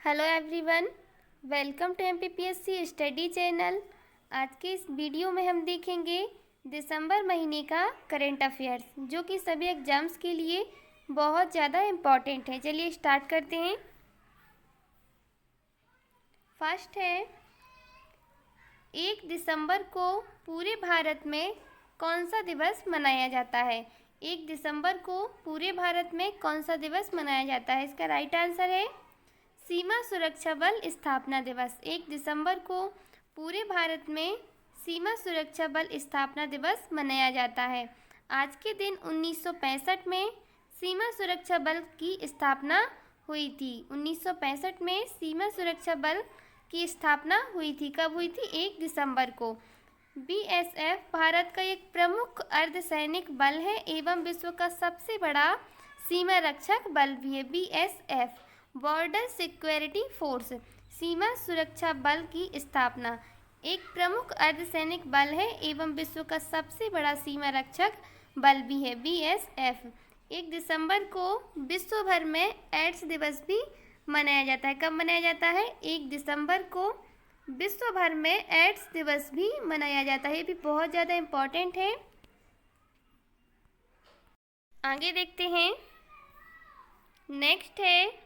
Hello everyone, welcome to MPPSC study channel. आज के इस वीडियो में हम देखेंगे दिसंबर महीने का करंट अफेयर्स, जो कि सभी एग्जाम्स के लिए बहुत ज़्यादा इम्पॉर्टेंट है। चलिए स्टार्ट करते हैं। फर्स्ट है, 1 दिसंबर को पूरे भारत में कौन सा दिवस मनाया जाता है? 1 दिसंबर को पूरे भारत में कौन सा दिवस मनाया जाता है? इसका राइट आंसर है सीमा सुरक्षा बल स्थापना दिवस। 1 दिसंबर को पूरे भारत में सीमा सुरक्षा बल स्थापना दिवस मनाया जाता है। आज के दिन 1965 में सीमा सुरक्षा बल की स्थापना हुई थी। 1965 में सीमा सुरक्षा बल की स्थापना हुई थी। कब हुई थी? 1 दिसंबर को। बीएसएफ भारत का एक प्रमुख अर्धसैनिक बल है एवं विश्व का सबसे बड़ा सीमा रक्षक बल भी है। बीएसएफ बॉर्डर सिक्योरिटी फोर्स, सीमा सुरक्षा बल की स्थापना, एक प्रमुख अर्धसैनिक बल है एवं विश्व का सबसे बड़ा सीमा रक्षक बल भी है बीएसएफ। 1 दिसंबर को विश्व भर में एड्स दिवस भी मनाया जाता है। कब मनाया जाता है? 1 दिसंबर को विश्व भर में एड्स दिवस भी मनाया जाता है। ये भी बहुत ज़्यादा इम्पोर्टेंट है। आगे देखते हैं। नेक्स्ट है,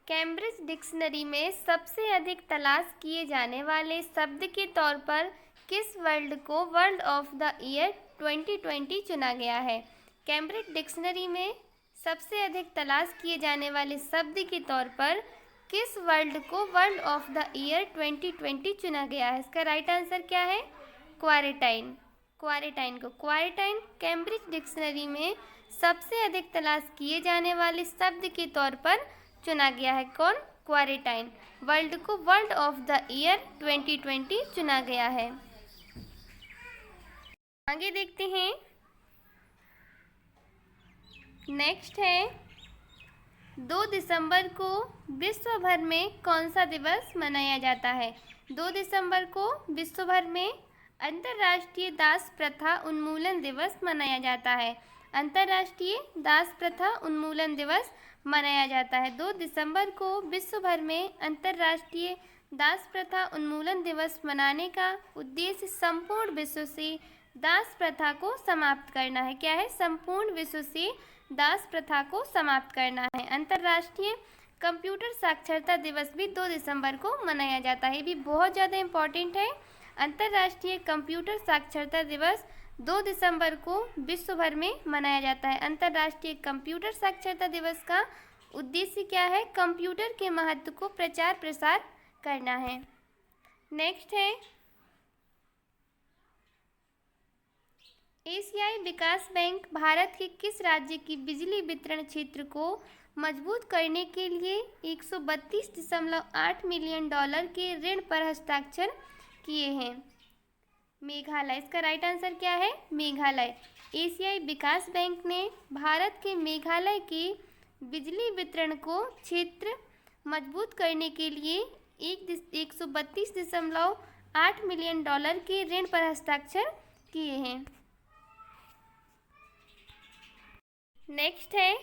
कैम्ब्रिज डिक्शनरी में सबसे अधिक तलाश किए जाने वाले शब्द के तौर पर किस वर्ड को वर्ड ऑफ द ईयर 2020 चुना गया है? कैम्ब्रिज डिक्शनरी में सबसे अधिक तलाश किए जाने वाले शब्द के तौर पर किस वर्ड को वर्ड ऑफ द ईयर 2020 चुना गया है? इसका राइट आंसर क्या है? क्वारंटाइन। क्वारंटाइन कैम्ब्रिज डिक्शनरी में सबसे अधिक तलाश किए जाने वाले शब्द के तौर पर चुना गया है। कौन? क्वारंटाइन। वर्ल्ड को वर्ल्ड ऑफ द ईयर 2020 चुना गया है। आगे देखते हैं। नेक्स्ट है, 2 दिसंबर को विश्व भर में कौन सा दिवस मनाया जाता है? 2 दिसंबर को विश्व भर में अंतर्राष्ट्रीय दास प्रथा उन्मूलन दिवस मनाया जाता है। अंतर्राष्ट्रीय दास प्रथा उन्मूलन दिवस मनाया जाता है। 2 दिसंबर को विश्व भर में अंतर्राष्ट्रीय दास प्रथा उन्मूलन दिवस मनाने का उद्देश्य संपूर्ण विश्व से दास प्रथा को समाप्त करना है। क्या है? संपूर्ण विश्व से दास प्रथा को समाप्त करना है। अंतर्राष्ट्रीय कंप्यूटर साक्षरता दिवस भी 2 दिसंबर को मनाया जाता है। ये भी बहुत ज़्यादा इम्पॉर्टेंट है। अंतर्राष्ट्रीय कंप्यूटर साक्षरता दिवस 2 दिसंबर को विश्व भर में मनाया जाता है। अंतर्राष्ट्रीय कंप्यूटर साक्षरता दिवस का उद्देश्य क्या है? कंप्यूटर के महत्व को प्रचार प्रसार करना है। नेक्स्ट है, एशियाई विकास बैंक भारत के किस राज्य की बिजली वितरण क्षेत्र को मजबूत करने के लिए 132.8 मिलियन डॉलर के ऋण पर हस्ताक्षर किए हैं? मेघालय। इसका राइट आंसर क्या है? मेघालय। एशियाई विकास बैंक ने भारत के मेघालय के बिजली वितरण को क्षेत्र मजबूत करने के लिए 132.8 मिलियन डॉलर के ऋण पर हस्ताक्षर किए हैं। नेक्स्ट है,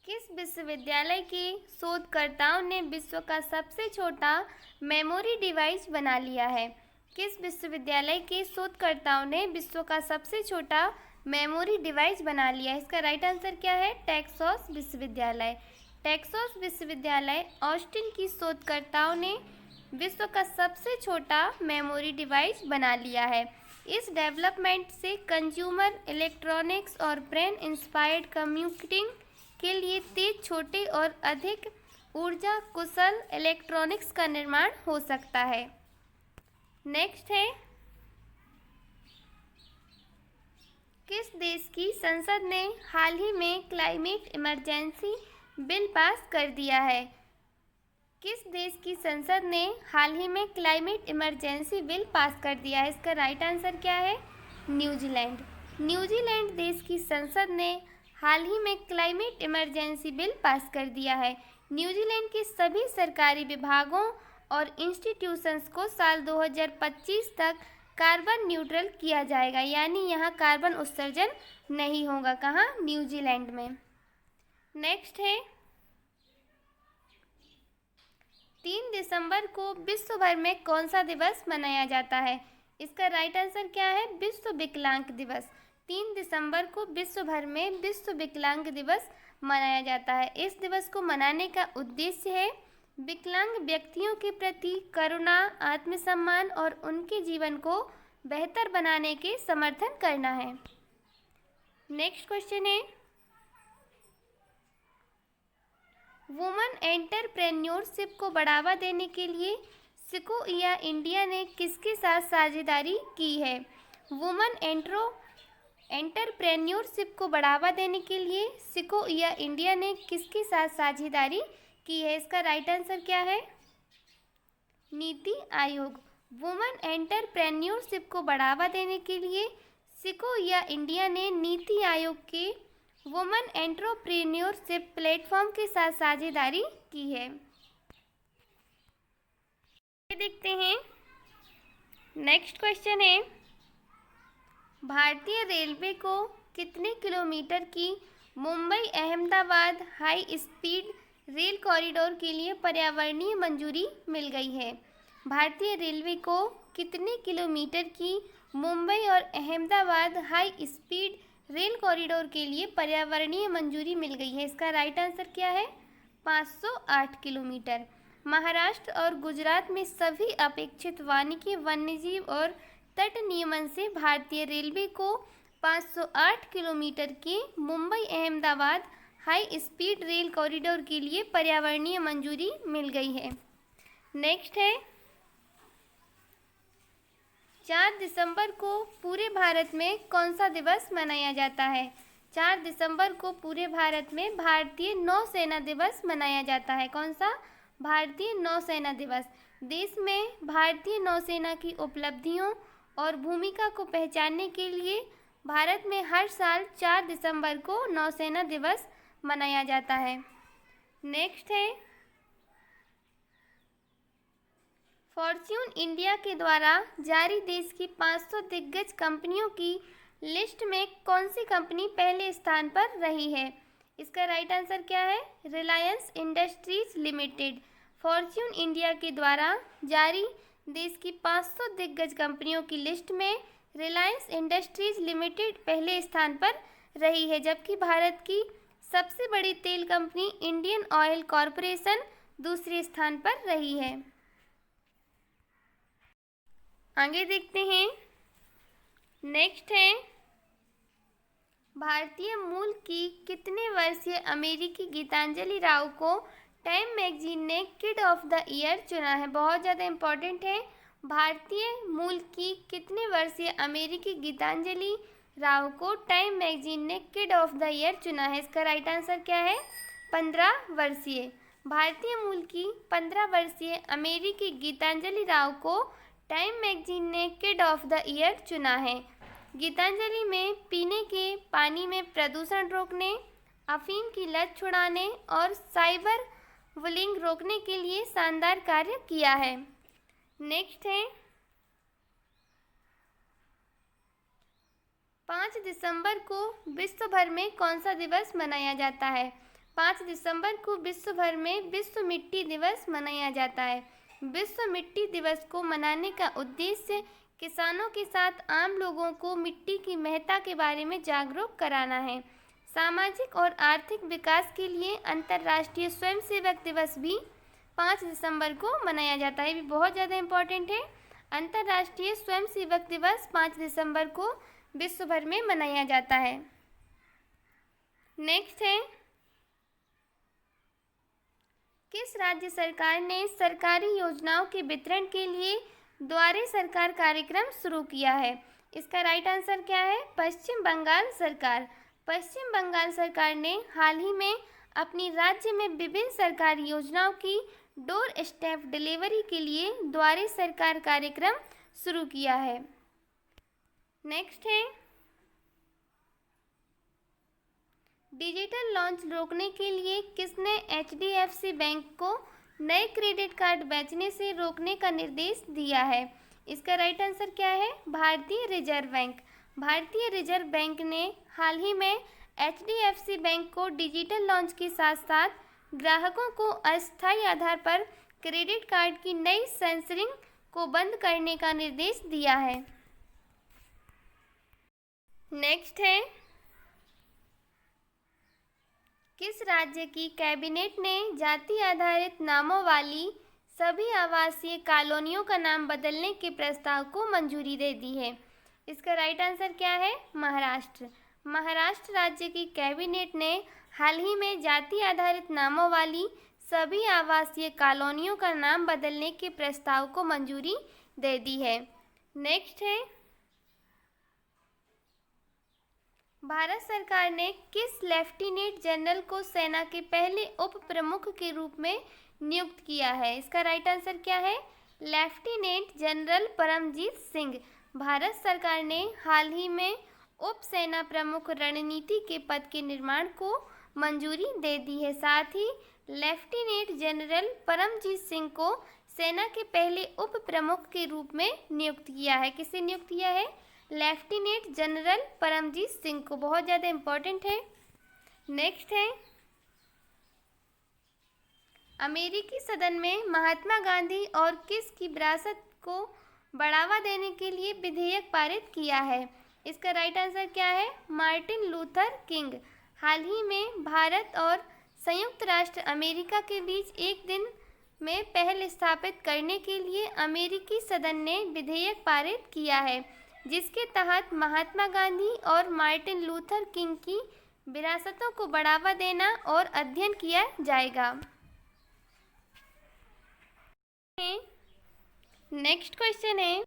किस विश्वविद्यालय के शोधकर्ताओं ने विश्व का सबसे छोटा मेमोरी डिवाइस बना लिया है? किस विश्वविद्यालय के शोधकर्ताओं ने विश्व का सबसे छोटा मेमोरी डिवाइस बना लिया है? इसका राइट आंसर क्या है? टेक्सास विश्वविद्यालय। टेक्सास विश्वविद्यालय ऑस्टिन की शोधकर्ताओं ने विश्व का सबसे छोटा मेमोरी डिवाइस बना लिया है। इस डेवलपमेंट से कंज्यूमर इलेक्ट्रॉनिक्स और ब्रेन इंस्पायर्ड कंप्यूटिंग के लिए तेज, छोटे और अधिक ऊर्जा कुशल इलेक्ट्रॉनिक्स का निर्माण हो सकता है। नेक्स्ट है, किस देश की संसद ने हाल ही में क्लाइमेट इमरजेंसी बिल पास कर दिया है? किस देश की संसद ने हाल ही में क्लाइमेट इमरजेंसी बिल पास कर दिया है? इसका राइट आंसर क्या है? न्यूजीलैंड। न्यूजीलैंड देश की संसद ने हाल ही में क्लाइमेट इमरजेंसी बिल पास कर दिया है। न्यूजीलैंड के सभी सरकारी विभागों और इंस्टीट्यूशंस को साल 2025 तक कार्बन न्यूट्रल किया जाएगा, यानी यहाँ कार्बन उत्सर्जन नहीं होगा। कहाँ? न्यूजीलैंड में। नेक्स्ट है 3 दिसंबर को विश्व भर में कौन सा दिवस मनाया जाता है? इसका राइट आंसर क्या है? विश्व विकलांग दिवस। 3 दिसंबर को विश्व भर में विश्व विकलांग दिवस मनाया जाता है। इस दिवस को मनाने का उद्देश्य है विकलांग व्यक्तियों के प्रति करुणा, आत्मसम्मान और उनके जीवन को बेहतर बनाने के समर्थन करना है। नेक्स्ट क्वेश्चन है वुमन एंटरप्रेन्योरशिप को बढ़ावा देने के लिए सिकोइया इंडिया ने किसके साथ साझेदारी की है? वुमन एंटरप्रेन्योरशिप को बढ़ावा देने के लिए सिकोइया इंडिया ने किसके साथ साझेदारी की है? इसका राइट आंसर क्या है? नीति आयोग। वुमन एंटरप्रेन्योरशिप को बढ़ावा देने के लिए सिकोइया इंडिया ने नीति आयोग के वुमन एंटरप्रेन्योरशिप प्लेटफॉर्म के साथ साझेदारी की है। देखते हैं नेक्स्ट क्वेश्चन है भारतीय रेलवे को कितने किलोमीटर की Mumbai Ahmedabad high speed rail corridor के लिए पर्यावरणीय मंजूरी मिल गई है? भारतीय रेलवे को कितने किलोमीटर की मुंबई और Ahmedabad high speed rail corridor के लिए पर्यावरणीय मंजूरी मिल गई है? इसका राइट आंसर क्या है? 508 किलोमीटर। महाराष्ट्र और गुजरात में सभी अपेक्षित वानिकी, वन्यजीव और तट नियमन से भारतीय रेलवे को 508 किलोमीटर की Mumbai Ahmedabad high speed rail corridor के लिए पर्यावरणीय मंजूरी मिल गई है। नेक्स्ट है 4 दिसंबर को पूरे भारत में कौन सा दिवस मनाया जाता है? 4 दिसंबर को पूरे भारत में भारतीय नौसेना दिवस मनाया जाता है। कौन सा? भारतीय नौसेना दिवस। देश में भारतीय नौसेना की उपलब्धियों और भूमिका को पहचानने के लिए भारत में हर साल 4 दिसंबर को नौसेना दिवस मनाया जाता है। नेक्स्ट है फॉर्च्यून इंडिया के द्वारा जारी देश की 500 दिग्गज कंपनियों की लिस्ट में कौन सी कंपनी पहले स्थान पर रही है? इसका राइट आंसर क्या है? Reliance industries limited. Fortune India के द्वारा जारी देश की 500 दिग्गज कंपनियों की लिस्ट में रिलायंस इंडस्ट्रीज लिमिटेड पहले स्थान पर रही है, जबकि भारत की सबसे बड़ी तेल कंपनी इंडियन ऑयल कॉरपोरेशन दूसरे स्थान पर रही है। आगे देखते हैं नेक्स्ट है भारतीय मूल की कितने वर्षीय अमेरिकी गीतांजलि राव को टाइम मैगजीन ने किड ऑफ द ईयर चुना है? बहुत ज़्यादा इम्पोर्टेंट है। भारतीय मूल की कितने वर्षीय अमेरिकी गीतांजलि राव को टाइम मैगजीन ने किड ऑफ द ईयर चुना है? इसका राइट आंसर क्या है? 15 वर्षीय। भारतीय मूल की 15 वर्षीय अमेरिकी गीतांजलि राव को टाइम मैगजीन ने किड ऑफ द ईयर चुना है। गीतांजलि में पीने के पानी में प्रदूषण रोकने, अफीम की लत छुड़ाने और साइबर बुलिंग रोकने के लिए शानदार कार्य किया है। नेक्स्ट है 5 दिसंबर को विश्व भर में कौन सा दिवस मनाया जाता है? 5 दिसंबर को विश्व भर में विश्व मिट्टी दिवस मनाया जाता है। विश्व मिट्टी दिवस को मनाने का उद्देश्य किसानों के साथ आम लोगों को मिट्टी की महत्ता के बारे में जागरूक कराना है। सामाजिक और आर्थिक विकास के लिए अंतर्राष्ट्रीय स्वयंसेवक दिवस भी 5 दिसंबर को मनाया जाता है। ये भी बहुत ज़्यादा इम्पोर्टेंट है। अंतर्राष्ट्रीय स्वयंसेवक दिवस 5 दिसंबर को विश्व भर में मनाया जाता है। नेक्स्ट है किस राज्य सरकार ने सरकारी योजनाओं के वितरण के लिए द्वारे सरकार कार्यक्रम शुरू किया है? इसका राइट आंसर क्या है? पश्चिम बंगाल सरकार। पश्चिम बंगाल सरकार ने हाल ही में अपनी राज्य में विभिन्न सरकारी योजनाओं की डोर स्टेप डिलीवरी के लिए द्वारे सरकार कार्यक्रम शुरू किया है। नेक्स्ट है डिजिटल लॉन्च रोकने के लिए किसने HDFC बैंक को नए क्रेडिट कार्ड बेचने से रोकने का निर्देश दिया है? इसका राइट आंसर क्या है? भारतीय रिजर्व बैंक। भारतीय रिजर्व बैंक ने हाल ही में HDFC बैंक को डिजिटल लॉन्च के साथ साथ ग्राहकों को अस्थायी आधार पर क्रेडिट कार्ड की नई सेंसरिंग को बंद करने का निर्देश दिया है। नेक्स्ट है, किस राज्य की कैबिनेट ने जाति आधारित नामों वाली सभी आवासीय कॉलोनियों का नाम बदलने के प्रस्ताव को मंजूरी दे दी है? इसका राइट आंसर क्या है? महाराष्ट्र। महाराष्ट्र राज्य की कैबिनेट ने हाल ही में जाति आधारित नामों वाली सभी आवासीय कॉलोनियों का नाम बदलने के प्रस्ताव को मंजूरी दे दी है। नेक्स्ट है, भारत सरकार ने किस लेफ्टिनेंट जनरल को सेना के पहले उप प्रमुख के रूप में नियुक्त किया है? इसका राइट आंसर क्या है? Lieutenant general Paramjit Singh. भारत सरकार ने हाल ही में उप सेना प्रमुख रणनीति के पद के निर्माण को मंजूरी दे दी है। साथ ही लेफ्टिनेंट जनरल परमजीत सिंह को सेना के पहले उप प्रमुख के रूप में नियुक्त किया है। किसे नियुक्त किया है? लेफ्टिनेंट जनरल परमजीत सिंह को। बहुत ज़्यादा इम्पोर्टेंट है। नेक्स्ट है, अमेरिकी सदन में महात्मा गांधी और किस की विरासत को बढ़ावा देने के लिए विधेयक पारित किया है? इसका राइट आंसर क्या है? Martin Luther King. हाल ही में भारत और संयुक्त राष्ट्र अमेरिका के बीच एक दिन में पहल स्थापित करने के लिए अमेरिकी सदन ने विधेयक पारित किया है, जिसके तहत महात्मा गांधी और मार्टिन लूथर किंग की विरासतों को बढ़ावा देना और अध्ययन किया जाएगा। नेक्स्ट क्वेश्चन है,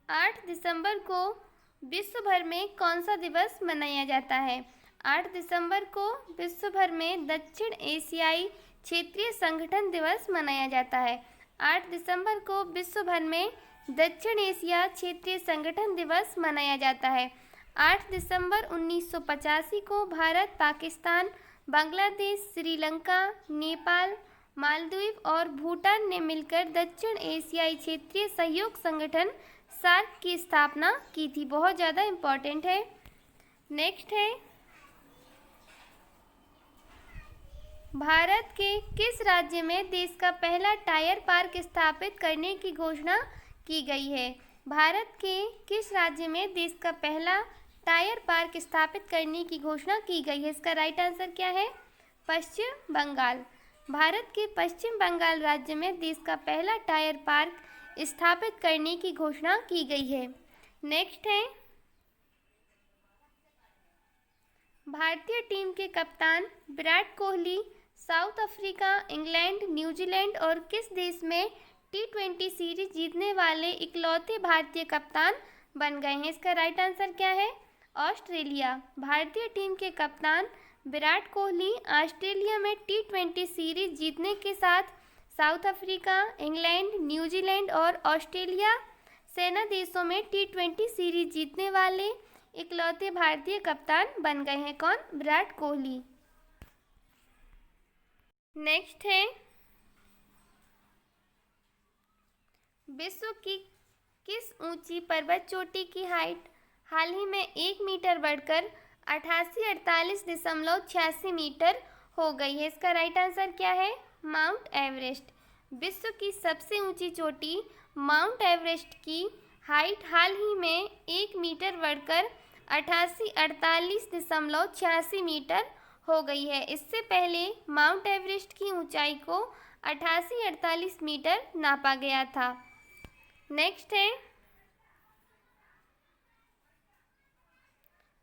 8 दिसंबर को विश्व भर में कौन सा दिवस मनाया जाता है? 8 दिसंबर को विश्व भर में दक्षिण एशियाई क्षेत्रीय संगठन दिवस मनाया जाता है। 8 दिसंबर को विश्व भर में दक्षिण एशिया क्षेत्रीय संगठन दिवस मनाया जाता है। 8 दिसंबर 1985 को भारत, पाकिस्तान, बांग्लादेश, श्रीलंका, नेपाल, मालदीव और भूटान ने मिलकर दक्षिण एशियाई क्षेत्रीय सहयोग संगठन सार्क की स्थापना की थी। बहुत ज़्यादा इम्पोर्टेंट है। नेक्स्ट है, भारत के किस राज्य में देश का पहला टायर पार्क स्थापित करने की घोषणा की गई है? भारत के किस राज्य में देश का पहला टायर पार्क स्थापित करने की घोषणा की गई है? इसका राइट आंसर क्या है? पश्चिम बंगाल। भारत के पश्चिम बंगाल राज्य में देश का पहला टायर पार्क स्थापित करने की घोषणा की गई है। नेक्स्ट है, भारतीय टीम के कप्तान Virat Kohli south Africa, England, New Zealand और किस देश में T20 सीरीज जीतने वाले इकलौते भारतीय कप्तान बन गए हैं? इसका राइट आंसर क्या है? ऑस्ट्रेलिया। भारतीय टीम के कप्तान विराट कोहली ऑस्ट्रेलिया में T20 सीरीज जीतने के साथ साउथ अफ्रीका, इंग्लैंड, न्यूजीलैंड और ऑस्ट्रेलिया सेना देशों में T20 सीरीज जीतने वाले इकलौते भारतीय कप्तान बन गए हैं। कौन? विराट कोहली। नेक्स्ट है, विश्व की किस ऊंची पर्वत चोटी की हाइट हाल ही में 1 मीटर बढ़कर 8848.86 मीटर हो गई है? इसका राइट आंसर क्या है? Mount Everest. विश्व की सबसे ऊंची चोटी माउंट एवरेस्ट की हाइट हाल ही में 1 मीटर बढ़कर 8848.86 मीटर हो गई है। इससे पहले माउंट एवरेस्ट की ऊंचाई को 8848 मीटर नापा गया था। नेक्स्ट है,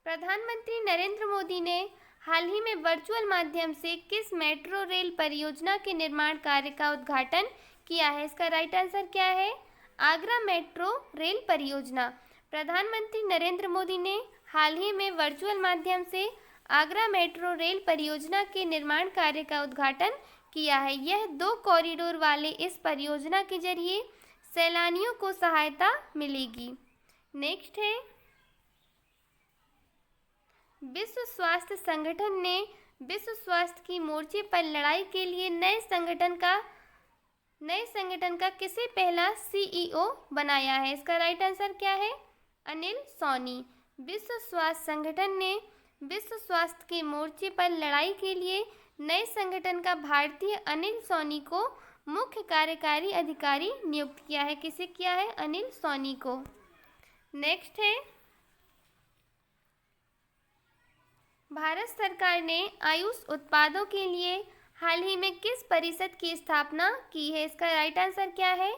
प्रधानमंत्री नरेंद्र मोदी ने हाल ही में वर्चुअल माध्यम से किस मेट्रो रेल परियोजना के निर्माण कार्य का उद्घाटन किया है? इसका राइट आंसर क्या है? आगरा मेट्रो रेल परियोजना। प्रधानमंत्री नरेंद्र मोदी ने हाल ही में वर्चुअल माध्यम से आगरा मेट्रो रेल परियोजना के निर्माण कार्य का उद्घाटन किया है। यह 2 कॉरिडोर वाले इस परियोजना के जरिए सैलानियों को सहायता मिलेगी। नेक्स्ट है, विश्व स्वास्थ्य संगठन ने विश्व स्वास्थ्य की मोर्चे पर लड़ाई के लिए नए संगठन का नए संगठन का किसे पहला सीईओ बनाया है? इसका राइट आंसर क्या है? अनिल सॉनी। विश्व स्वास्थ्य संगठन ने विश्व स्वास्थ्य के मोर्चे पर लड़ाई के लिए नए संगठन का भारतीय अनिल सॉनी को मुख्य कार्यकारी अधिकारी नियुक्त किया है। किसे किया है? अनिल सॉनी को। नेक्स्ट है, भारत सरकार ने आयुष उत्पादों के लिए हाल ही में किस परिषद की स्थापना की है? इसका राइट आंसर क्या है?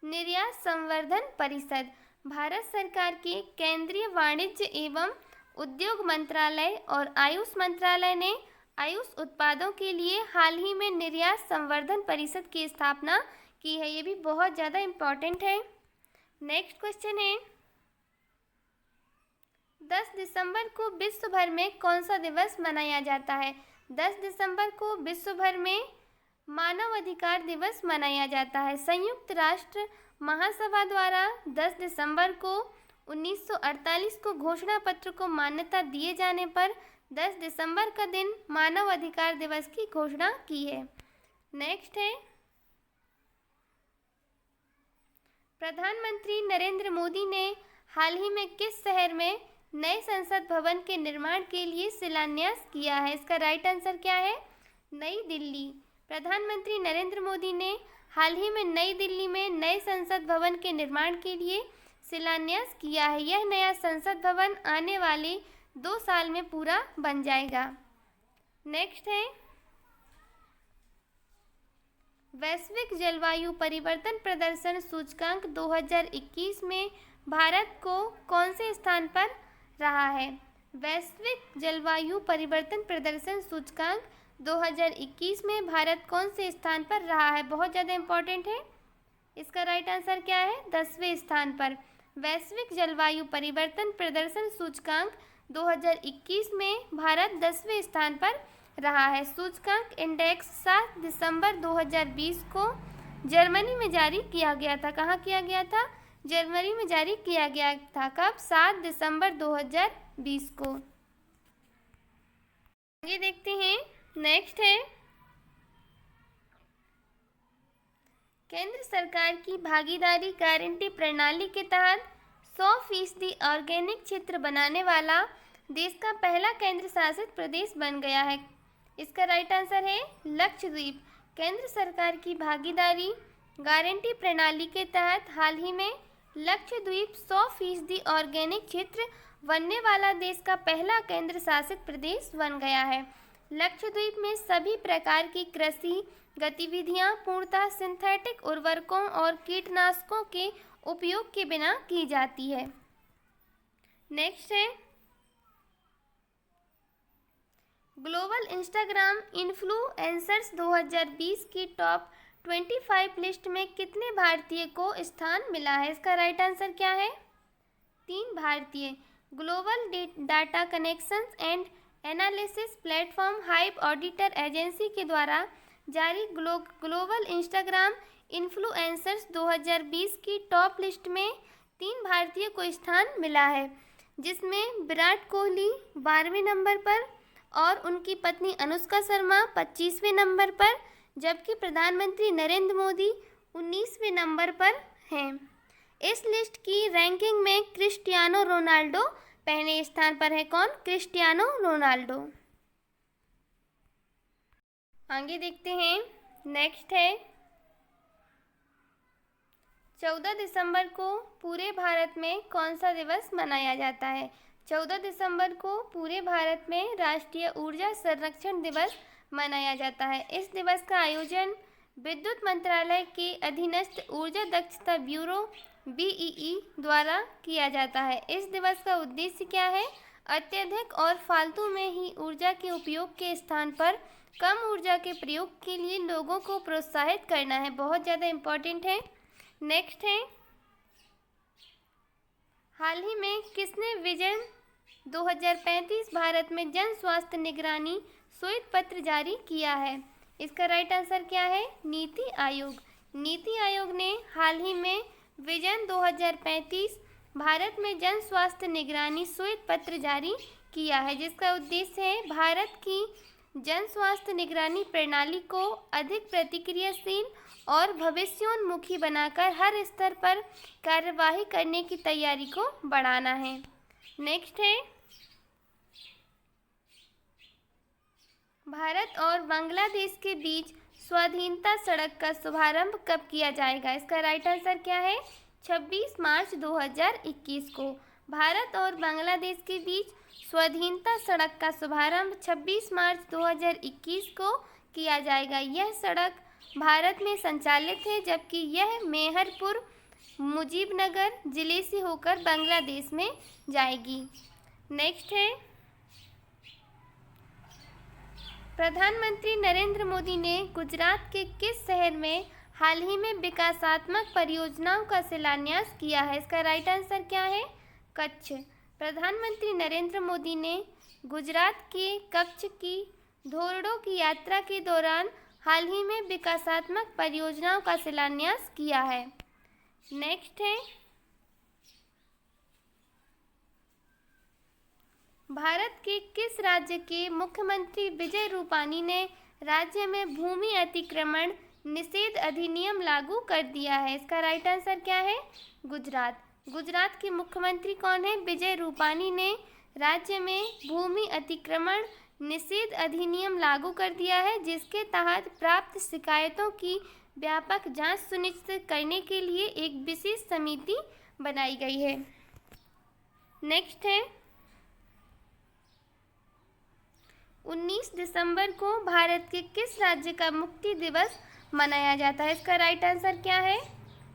निर्यात संवर्धन परिषद। भारत सरकार के केंद्रीय वाणिज्य एवं उद्योग मंत्रालय और आयुष मंत्रालय ने आयुष उत्पादों के लिए हाल ही में निर्यात संवर्धन परिषद की स्थापना की है। ये भी बहुत ज़्यादा इम्पॉर्टेंट है। नेक्स्ट क्वेश्चन है, 10 दिसंबर को विश्व भर में कौन सा दिवस मनाया जाता है? 10 दिसंबर को विश्व भर में मानव अधिकार दिवस मनाया जाता है। संयुक्त राष्ट्र महासभा द्वारा 10 दिसंबर को 1948 को घोषणा पत्र को मान्यता दिए जाने पर 10 दिसंबर का दिन मानव अधिकार दिवस की घोषणा की है। नेक्स्ट है, प्रधानमंत्री नरेंद्र मोदी ने हाल ही में किस शहर में नए संसद भवन के निर्माण के लिए शिलान्यास किया है? इसका राइट आंसर क्या है? नई दिल्ली। प्रधानमंत्री नरेंद्र मोदी ने हाल ही में नई दिल्ली में नए संसद भवन के निर्माण के लिए शिलान्यास किया है। यह नया संसद भवन आने वाले 2 साल में पूरा बन जाएगा। नेक्स्ट है, वैश्विक जलवायु परिवर्तन प्रदर्शन सूचकांक 2021 में भारत को कौन से स्थान पर रहा है? वैश्विक जलवायु परिवर्तन प्रदर्शन सूचकांक 2021 में भारत कौन से स्थान पर रहा है? बहुत ज़्यादा इम्पोर्टेंट है। इसका राइट आंसर क्या है? 10वें स्थान पर। वैश्विक जलवायु परिवर्तन प्रदर्शन सूचकांक 2021 में भारत 10वें स्थान पर रहा है। सूचकांक इंडेक्स 7 दिसंबर 2020 को जर्मनी में जारी किया गया था। कहाँ किया गया था? जर्मनी में जारी किया गया था। कब? 7 दिसंबर 2020 को। आगे देखते हैं। नेक्स्ट है, केंद्र सरकार की भागीदारी गारंटी प्रणाली के तहत 100% ऑर्गेनिक क्षेत्र बनाने वाला देश का पहला केंद्र शासित प्रदेश बन गया है। इसका राइट आंसर है लक्षद्वीप। केंद्र सरकार की भागीदारी गारंटी प्रणाली के तहत हाल ही में लक्षद्वीप 100% ऑर्गेनिक क्षेत्र बनने वाला देश का पहला केंद्र शासित प्रदेश बन गया है। लक्षद्वीप में सभी प्रकार की कृषि गतिविधियां पूर्णतः सिंथेटिक उर्वरकों और कीटनाशकों के उपयोग के बिना की जाती है। नेक्स्ट है, ग्लोबल इंस्टाग्राम इन्फ्लुएंसर्स 2020 की टॉप 25 लिस्ट में कितने भारतीय को स्थान मिला है? इसका राइट आंसर क्या है? 3 भारतीय। Global data connections and analysis platform hype auditor agency के द्वारा जारी ग्लोबल इंस्टाग्राम इन्फ्लुएंसर्स 2020 की टॉप लिस्ट में 3 भारतीय को स्थान मिला है, जिसमें विराट कोहली 12वें नंबर पर और उनकी पत्नी अनुष्का शर्मा 25वें नंबर पर, जबकि प्रधानमंत्री नरेंद्र मोदी 19वें नंबर पर हैं। इस लिस्ट की रैंकिंग में क्रिस्टियानो रोनाल्डो पहले स्थान पर है। कौन? Cristiano Ronaldo. आगे देखते हैं। नेक्स्ट है, 14 दिसंबर को पूरे भारत में कौन सा दिवस मनाया जाता है? 14 दिसंबर को पूरे भारत में राष्ट्रीय ऊर्जा संरक्षण दिवस मनाया जाता है। इस दिवस का आयोजन विद्युत मंत्रालय के अधीनस्थ ऊर्जा दक्षता ब्यूरो BEE द्वारा किया जाता है। इस दिवस का उद्देश्य क्या है? अत्यधिक और फालतू में ही ऊर्जा के उपयोग के स्थान पर कम ऊर्जा के प्रयोग के लिए लोगों को प्रोत्साहित करना है। बहुत ज़्यादा इम्पोर्टेंट है। नेक्स्ट है, हाल ही में किसने विजन 2035 भारत में जन स्वास्थ्य निगरानी श्वेत पत्र जारी किया है? इसका राइट आंसर क्या है? नीति आयोग। नीति आयोग ने हाल ही में विजन 2035 भारत में जन स्वास्थ्य निगरानी श्वेत पत्र जारी किया है, जिसका उद्देश्य है भारत की जन स्वास्थ्य निगरानी प्रणाली को अधिक प्रतिक्रियाशील और भविष्योन्मुखी बनाकर हर स्तर पर कार्यवाही करने की तैयारी को बढ़ाना है। नेक्स्ट है, भारत और बांग्लादेश के बीच स्वाधीनता सड़क का शुभारंभ कब किया जाएगा? इसका राइट आंसर क्या है? 26 मार्च 2021 को भारत और बांग्लादेश के बीच स्वाधीनता सड़क का शुभारंभ 26 मार्च 2021 को किया जाएगा। यह सड़क भारत में संचालित है, जबकि यह मेहरपुर मुजीबनगर जिले से होकर बांग्लादेश में जाएगी। नेक्स्ट है, प्रधानमंत्री नरेंद्र मोदी ने गुजरात के किस शहर में हाल ही में विकासात्मक परियोजनाओं का शिलान्यास किया है? इसका राइट आंसर क्या है? कच्छ। प्रधानमंत्री नरेंद्र मोदी ने गुजरात के कच्छ की धोरडो की यात्रा के दौरान हाल ही में विकासात्मक परियोजनाओं का शिलान्यास किया है। नेक्स्ट है, भारत के किस राज्य के मुख्यमंत्री विजय रूपानी ने राज्य में भूमि अतिक्रमण निषेध अधिनियम लागू कर दिया है? इसका राइट आंसर क्या है? गुजरात। गुजरात के मुख्यमंत्री कौन है? विजय रूपानी ने राज्य में भूमि अतिक्रमण निषेध अधिनियम लागू कर दिया है, जिसके तहत प्राप्त शिकायतों की व्यापक जांच सुनिश्चित करने के लिए एक विशेष समिति बनाई गई है। नेक्स्ट है, 19 दिसंबर को भारत के किस राज्य का मुक्ति दिवस मनाया जाता है? इसका राइट आंसर क्या है?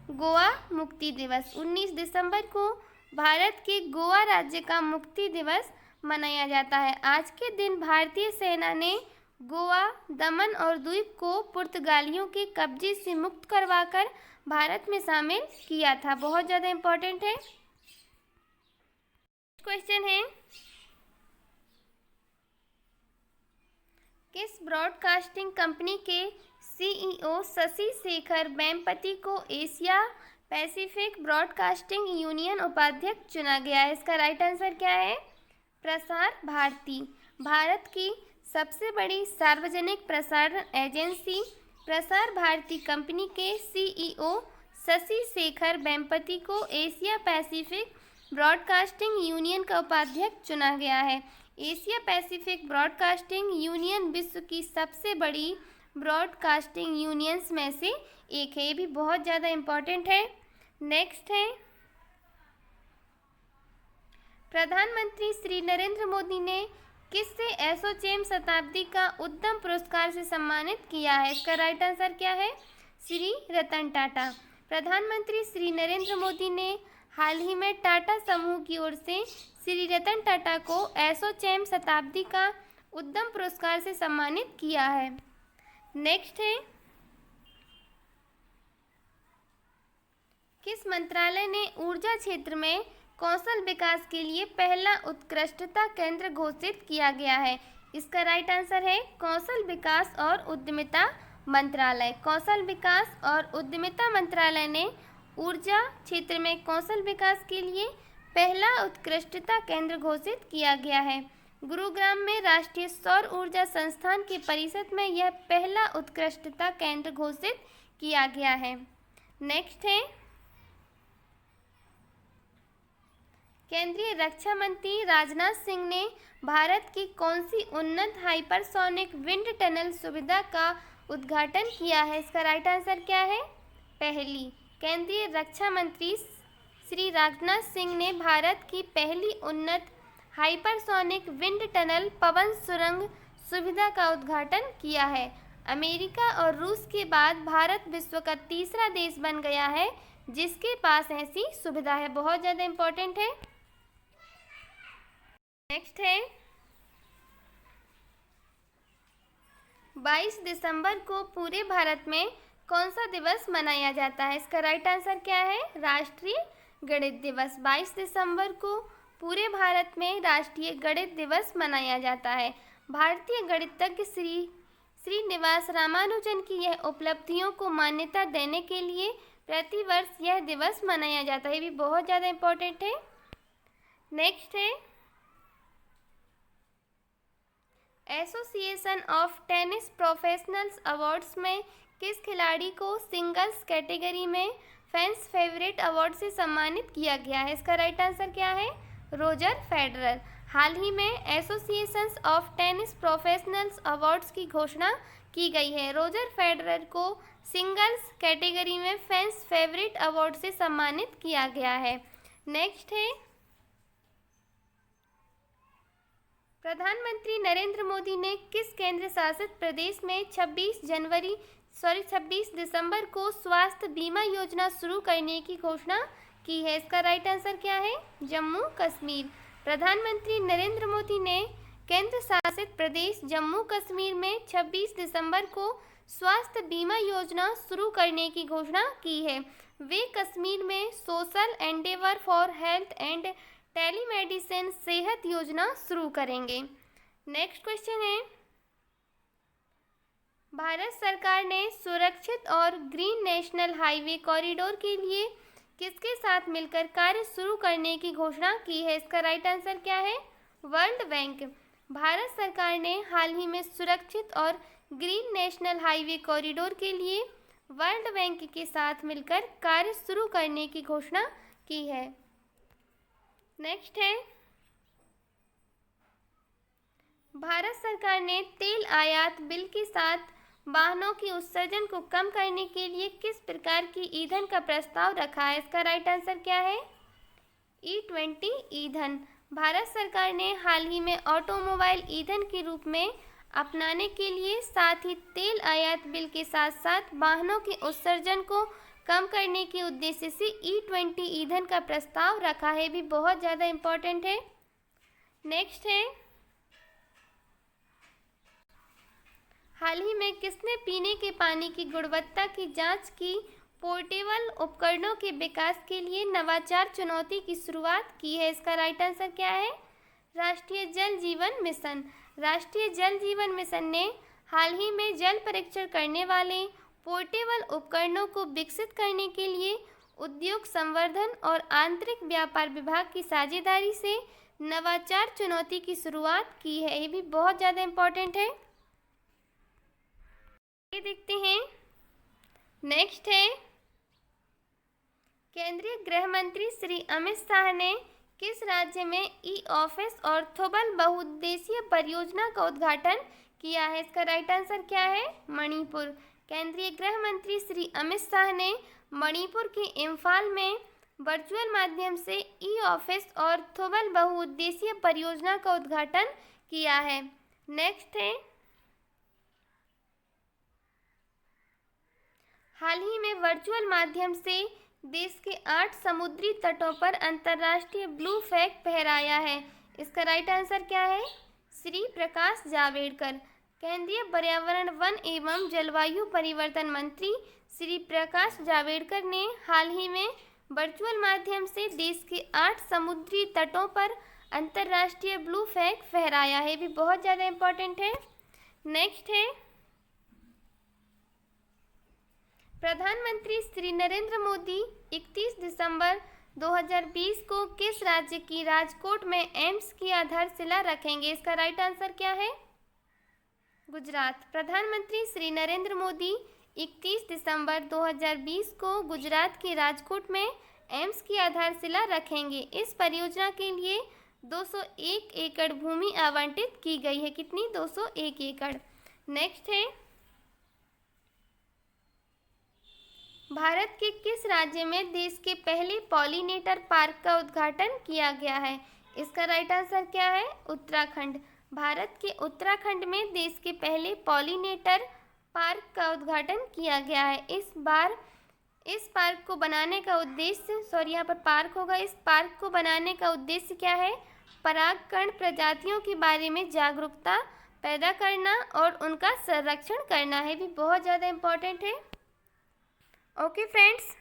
गोवा मुक्ति दिवस। 19 दिसंबर को भारत के गोवा राज्य का मुक्ति दिवस मनाया जाता है। आज के दिन भारतीय सेना ने गोवा, दमन और द्वीप को पुर्तगालियों के कब्जे से मुक्त करवाकर भारत में शामिल किया था। बहुत ज़्यादा इम्पोर्टेंट है। क्वेश्चन है, किस ब्रॉडकास्टिंग कंपनी के सीईओ शशि शेखर वेम्पति को एशिया पैसिफिक ब्रॉडकास्टिंग यूनियन उपाध्यक्ष चुना गया है? इसका राइट आंसर क्या है? प्रसार भारती। भारत की सबसे बड़ी सार्वजनिक प्रसारण एजेंसी प्रसार भारती कंपनी के सीईओ शशि शेखर वेम्पति को एशिया पैसिफिक ब्रॉडकास्टिंग यूनियन का उपाध्यक्ष चुना गया है। एशिया पैसिफिक ब्रॉडकास्टिंग यूनियन विश्व की सबसे बड़ी ब्रॉडकास्टिंग यूनियंस में से एक है। ये भी बहुत ज़्यादा इम्पोर्टेंट है। नेक्स्ट है, प्रधानमंत्री श्री नरेंद्र मोदी ने किससे एसोचैम शताब्दी का उद्यम पुरस्कार से सम्मानित किया है? इसका राइट आंसर क्या है? श्री रतन टाटा। प्रधानमंत्री श्री नरेंद्र मोदी ने हाल ही में टाटा समूह की ओर से श्री रतन टाटा को एसोचैम शताब्दी का उद्यम पुरस्कार से सम्मानित किया है। नेक्स्ट है, किस मंत्रालय ने ऊर्जा क्षेत्र में कौशल विकास के लिए पहला उत्कृष्टता केंद्र घोषित किया गया है? इसका राइट आंसर है कौशल विकास और उद्यमिता मंत्रालय। कौशल विकास और उद्यमिता मंत्रालय ने ऊर्जा क्षेत्र में कौशल विकास के लिए पहला उत्कृष्टता केंद्र घोषित किया गया है। गुरुग्राम में राष्ट्रीय सौर ऊर्जा संस्थान के परिसर में यह पहला उत्कृष्टता केंद्र घोषित किया गया है। नेक्स्ट है, केंद्रीय रक्षा मंत्री राजनाथ सिंह ने भारत की कौन सी उन्नत हाइपरसोनिक विंड टनल सुविधा का उद्घाटन किया है? इसका राइट आंसर क्या है? पहली। केंद्रीय रक्षा मंत्री श्री राजनाथ सिंह ने भारत की पहली उन्नत हाइपरसोनिक विंड टनल पवन सुरंग सुविधा का उद्घाटन किया है। अमेरिका और रूस के बाद भारत विश्व का तीसरा देश बन गया है जिसके पास ऐसी सुविधा है। बहुत ज़्यादा इम्पोर्टेंट है। नेक्स्ट है, 22 दिसंबर को पूरे भारत में कौन सा दिवस मनाया जाता है? इसका राइट आंसर क्या है? राष्ट्रीय गणित दिवस। 22 दिसंबर को पूरे भारत में राष्ट्रीय गणित दिवस मनाया जाता है। भारतीय गणितज्ञ श्रीनिवास रामानुजन की यह उपलब्धियों को मान्यता देने के लिए प्रतिवर्ष यह दिवस मनाया जाता है। ये भी बहुत ज़्यादा इम्पोर्टेंट है। नेक्स्ट है, association of tennis professionals awards में किस खिलाड़ी को सिंगल्स कैटेगरी में फैंस फेवरेट अवार्ड से सम्मानित किया गया है? इसका राइट आंसर क्या है? Roger Federer. हाल ही में associations of tennis professionals awards की घोषणा की गई है। रोजर फेडरर को सिंगल्स कैटेगरी में फैंस फेवरेट अवार्ड से सम्मानित किया गया है। नेक्स्ट है, प्रधानमंत्री नरेंद्र मोदी ने किस केंद्र शासित प्रदेश में 26 दिसंबर को स्वास्थ्य बीमा योजना शुरू करने की घोषणा की है? इसका राइट आंसर क्या है? जम्मू कश्मीर। प्रधानमंत्री नरेंद्र मोदी ने केंद्र शासित प्रदेश जम्मू कश्मीर में 26 दिसंबर को स्वास्थ्य बीमा योजना शुरू करने की घोषणा की है। वे कश्मीर में social Endeavour for health and telemedicine सेहत योजना शुरू करेंगे। नेक्स्ट क्वेश्चन है, भारत सरकार ने सुरक्षित और ग्रीन नेशनल हाईवे कॉरिडोर के लिए किसके साथ मिलकर कार्य शुरू करने की घोषणा की है? इसका राइट आंसर क्या है? World bank. भारत सरकार ने हाल ही में सुरक्षित और ग्रीन नेशनल हाईवे कॉरिडोर के लिए वर्ल्ड बैंक के साथ मिलकर कार्य शुरू करने की घोषणा की है। नेक्स्ट है, भारत सरकार ने तेल आयात बिल के साथ वाहनों की उत्सर्जन को कम करने के लिए किस प्रकार की ईंधन का प्रस्ताव रखा है? इसका राइट आंसर क्या है? E20 ईंधन। भारत सरकार ने हाल ही में ऑटोमोबाइल ईंधन के रूप में अपनाने के लिए साथ ही तेल आयात बिल के साथ साथ वाहनों के उत्सर्जन को कम करने के उद्देश्य से E20 ईंधन का प्रस्ताव रखा है। भी बहुत ज़्यादा इम्पोर्टेंट है। नेक्स्ट है, हाल ही में किसने पीने के पानी की गुणवत्ता की जांच की पोर्टेबल उपकरणों के विकास के लिए नवाचार चुनौती की शुरुआत की है? इसका राइट आंसर क्या है? राष्ट्रीय जल जीवन मिशन। राष्ट्रीय जल जीवन मिशन ने हाल ही में जल परीक्षण करने वाले पोर्टेबल उपकरणों को विकसित करने के लिए उद्योग संवर्धन और आंतरिक व्यापार विभाग की साझेदारी से नवाचार चुनौती की शुरुआत की है। ये भी बहुत ज़्यादा इम्पोर्टेंट है। ये देखते हैं। नेक्स्ट है, केंद्रीय गृह मंत्री श्री अमित शाह ने किस राज्य में ई ऑफिस और थोबल बहुउद्देशीय परियोजना का उद्घाटन किया है? इसका राइट आंसर क्या है? मणिपुर। केंद्रीय गृह मंत्री श्री अमित शाह ने मणिपुर के इम्फाल में वर्चुअल माध्यम से ई ऑफिस और थोबल बहुउद्देशीय परियोजना का उद्घाटन किया है। नेक्स्ट है, हाल ही में वर्चुअल माध्यम से देश के 8 समुद्री तटों पर अंतर्राष्ट्रीय ब्लू फ्लैग फहराया है। इसका राइट आंसर क्या है? श्री प्रकाश जावड़ेकर। केंद्रीय पर्यावरण वन एवं जलवायु परिवर्तन मंत्री श्री प्रकाश जावड़ेकर ने हाल ही में वर्चुअल माध्यम से देश के 8 समुद्री तटों पर अंतर्राष्ट्रीय ब्लू फ्लैग फहराया है। भी बहुत ज़्यादा इम्पोर्टेंट है। नेक्स्ट है, प्रधानमंत्री श्री नरेंद्र मोदी 31 दिसंबर 2020 को किस राज्य की राजकोट में एम्स की आधारशिला रखेंगे? इसका राइट आंसर क्या है? गुजरात। प्रधानमंत्री श्री नरेंद्र मोदी 31 दिसंबर 2020 को गुजरात के राजकोट में एम्स की आधारशिला रखेंगे। इस परियोजना के लिए 201 एकड़ भूमि आवंटित की गई है। कितनी? 201 एकड़। नेक्स्ट है, भारत के किस राज्य में देश के पहले पॉलिनेटर पार्क का उद्घाटन किया गया है? इसका राइट आंसर क्या है? उत्तराखंड। भारत के उत्तराखंड में देश के पहले पॉलिनेटर पार्क का उद्घाटन किया गया है। इस पार्क को बनाने का उद्देश्य, यहाँ पर पार्क होगा। इस पार्क को बनाने का उद्देश्य क्या है? परागकण प्रजातियों के बारे में जागरूकता पैदा करना और उनका संरक्षण करना है। भी बहुत ज़्यादा इम्पोर्टेंट है। Okay friends,